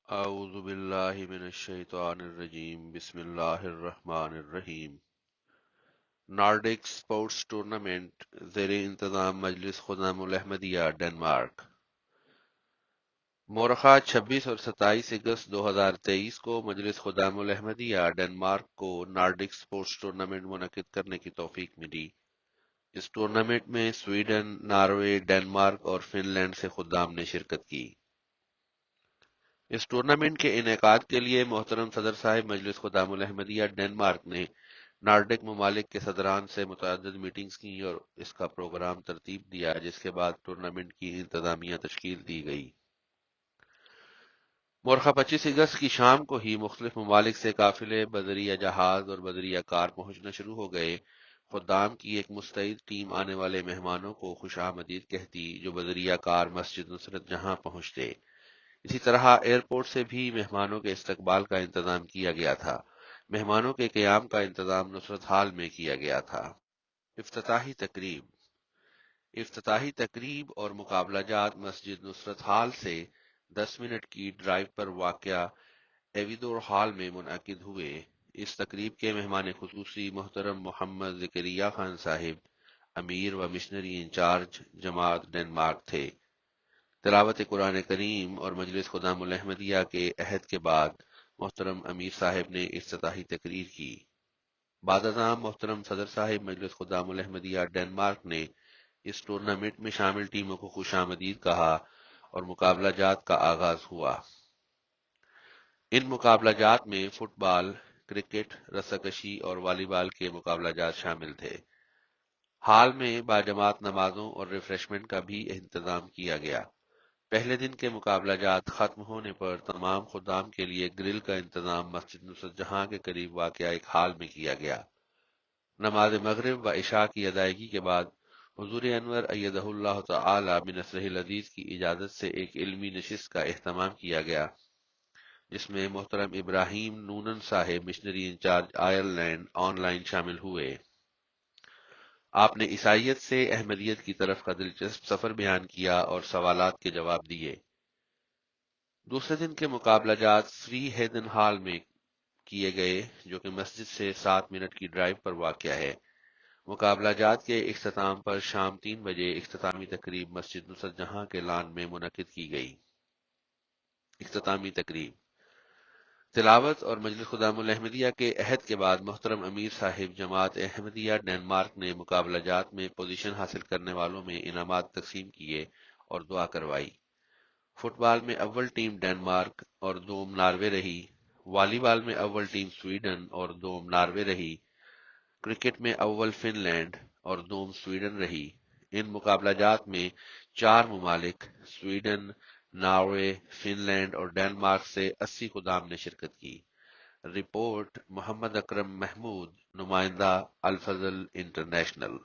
اعوذ باللہ من الشیطان الرجیم بسم اللہ الرحمن الرحیم۔ نارڈک سپورٹس ٹورنامنٹ زیر انتظام مجلس خدام الاحمدیہ ڈنمارک۔ مورخہ 26 اور 27 اگست 2023 کو مجلس خدام الاحمدیہ ڈنمارک کو نارڈک سپورٹس ٹورنامنٹ منعقد کرنے کی توفیق ملی۔ اس ٹورنامنٹ میں سویڈن، ناروے، ڈنمارک اور فن لینڈ سے خدام نے شرکت کی۔ اس ٹورنامنٹ کے انعقاد کے لیے محترم صدر صاحب مجلس خدام الاحمدیہ ڈنمارک نے نارڈک ممالک کے صدران سے متعدد میٹنگز کی اور اس کا پروگرام ترتیب دیا، جس کے بعد ٹورنامنٹ کی انتظامیہ تشکیل دی گئی۔ مورخہ 25 اگست کی شام کو ہی مختلف ممالک سے قافلے بذریعہ جہاز اور بذریعہ کار پہنچنا شروع ہو گئے۔ خدام کی ایک مستعد ٹیم آنے والے مہمانوں کو خوش آمدید کہتی، جو بذریعہ کار مسجد نصرت جہاں پہنچتے۔ اسی طرح ایئرپورٹ سے بھی مہمانوں کے استقبال کا انتظام کیا گیا تھا۔ مہمانوں کے قیام کا انتظام نصرت ہال میں کیا گیا تھا۔ افتتاحی تقریب اور مقابلہ جات مسجد نصرت ہال سے 10 منٹ کی ڈرائیو پر واقع ایویدور ہال میں منعقد ہوئے۔ اس تقریب کے مہمان خصوصی محترم محمد زکریا خان صاحب، امیر و مشنری انچارج جماعت ڈنمارک تھے۔ تلاوت قرآن کریم اور مجلس خدام الاحمدیہ کے عہد کے بعد محترم امیر صاحب نے افتتاحی تقریر کی۔ بعد ازاں محترم صدر صاحب مجلس خدام الاحمدیہ ڈنمارک نے اس ٹورنامنٹ میں شامل ٹیموں کو خوش آمدید کہا اور مقابلہ جات کا آغاز ہوا۔ ان مقابلہ جات میں فٹ بال، کرکٹ، رسہ کشی اور والی بال کے مقابلہ جات شامل تھے۔ ہال میں باجماعت نمازوں اور ریفریشمنٹ کا بھی انتظام کیا گیا۔ پہلے دن کے مقابلہ جات ختم ہونے پر تمام خدام کے لیے گرل کا انتظام مسجد نصرت جہاں کے قریب واقع ایک ہال میں کیا گیا۔ نماز مغرب و عشاء کی ادائیگی کے بعد حضور انور ایدہ اللہ تعالی بنصرہ العزیز کی اجازت سے ایک علمی نشست کا اہتمام کیا گیا، جس میں محترم ابراہیم نونن صاحب missionary in charge Ireland online شامل ہوئے۔ آپ نے عیسائیت سے احمدیت کی طرف کا دلچسپ سفر بیان کیا اور سوالات کے جواب دیے۔ دوسرے دن کے مقابلہ جات فری ہیدن ہال میں کیے گئے، جو کہ مسجد سے 7 منٹ کی ڈرائیو پر واقع ہے۔ مقابلہ جات کے اختتام پر شام 3 بجے اختتامی تقریب مسجد نصرت جہاں کے لان میں منعقد کی گئی۔ اختتامی تقریب، تلاوت اور مجلس خدام الاحمدیہ کے عہد کے بعد محترم امیر صاحب جماعت احمدیہ ڈنمارک نے مقابلہ جات میں پوزیشن حاصل کرنے والوں میں انعامات تقسیم کیے اور دعا کروائی۔ فٹ بال میں اول ٹیم ڈنمارک اور دوم ناروے رہی۔ والی بال میں اول ٹیم سویڈن اور دوم ناروے رہی۔ کرکٹ میں اول فن لینڈ اور دوم سویڈن رہی۔ ان مقابلہ جات میں 4 ممالک سویڈن، ناروے، فن لینڈ اور ڈنمارک سے 80 خدام نے شرکت کی۔ رپورٹ محمد اکرم محمود، نمائندہ الفضل انٹرنیشنل۔